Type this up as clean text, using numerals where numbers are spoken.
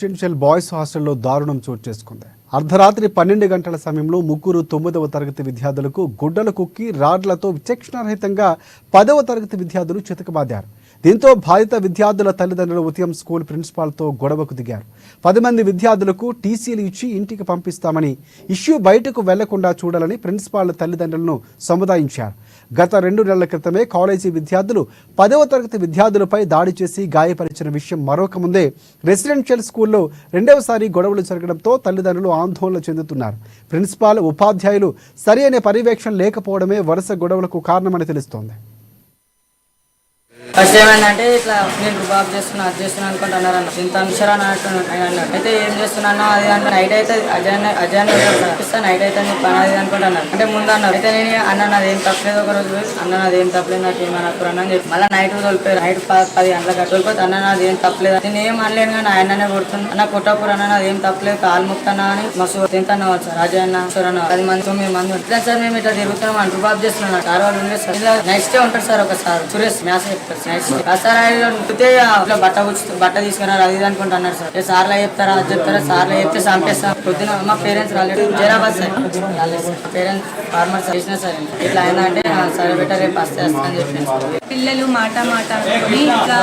Residential boys హాస్టల్లో దారుణం చోటు చేసుకుంది. అర్ధరాత్రి 12 గంటల సమయంలో ముగ్గురు 9వ తరగతి విద్యార్థులకు గుడ్డలు కుక్కి రాడ్లతో విచక్షణారహితంగా 10వ తరగతి విద్యార్థులు చితకబాదారు. దీంతో బాధిత విద్యార్థుల తల్లిదండ్రులు ఉదయం స్కూల్ ప్రిన్సిపాల్తో గొడవకు దిగారు. 10 మంది విద్యార్థులకు టీసీలు ఇచ్చి ఇంటికి పంపిస్తామని, ఇష్యూ బయటకు వెళ్లకుండా చూడాలని ప్రిన్సిపాల్ తల్లిదండ్రులను సముదాయించారు. గత 2 నెలల క్రితమే కాలేజీ విద్యార్థులు 10వ తరగతి విద్యార్థులపై దాడి చేసి గాయపరిచిన విషయం మరొక ముందే రెసిడెన్షియల్ స్కూల్లో రెండవసారి గొడవలు జరగడంతో తల్లిదండ్రులు ఆందోళన చెందుతున్నారు. ప్రిన్సిపాల్, ఉపాధ్యాయులు సరైన పర్యవేక్షణ లేకపోవడమే వరుస గొడవలకు కారణమని తెలుస్తోంది. ఫస్ట్ ఏమైందంటే ఇట్లా నేను రుబాబ్ చేస్తున్నా అది చేస్తున్నా అనుకుంటున్నారు అన్న ఇంత అనుసరా అన్నాడు. అయితే ఏం చేస్తున్నాను అది అంటే నైట్ అయితే అజయ్ నైట్ అయితే నీ పని అది అనుకుంటున్నాను. అంటే ముందు అన్నారు. అయితే నేను అన్న నాది ఏం తప్పలేదు, ఒక రోజు అన్న నాది ఏం తప్పలేదు, నాకు ఏమన్నా అని చెప్పి మళ్ళీ నైట్ తోలిపోయారు. నైట్ 10 గంటలకు తోలిపోతే అన్న నాది ఏం తప్పలేదు, నేను ఏం అనలేను కానీ ఆయననే కొడుతున్నా. అన్న కొట్టకూర అన్న నాది ఏం తప్పలేదు, కాలు ముక్తానా అని మస్తు తింటాను సార్. అజయ్ అన్న సార్ అన్న 10 మంది 9 మంది ఇట్లా సార్ మేము ఇట్లా తిరుగుతున్నాం అని రుబాబ్ చేస్తున్నాం. సార్ వాళ్ళు ఉండలేదు సార్. ఇలా నెక్స్ట్ డే ఉంటారు సార్ ఒకసారి సురేష్ మ్యాథ్స్ చెప్తారు. బట్ట తీసుకున్నారు అది అనుకుంటున్నారు సార్. సార్లో చెప్తారా అది చెప్తారా, సార్లో చెప్తే చంపేస్తాం. పొద్దున మా పేరెంట్స్ రాలేదు, జైరాబాద్ సార్ పేరెంట్స్ ఫార్మర్స్ చేసిన సార్ ఇట్లా అయిందంటే సరే బెటర్ రేపు వస్తే వస్తా అని చెప్పి పిల్లలు మాట అనుకుని ఇట్లా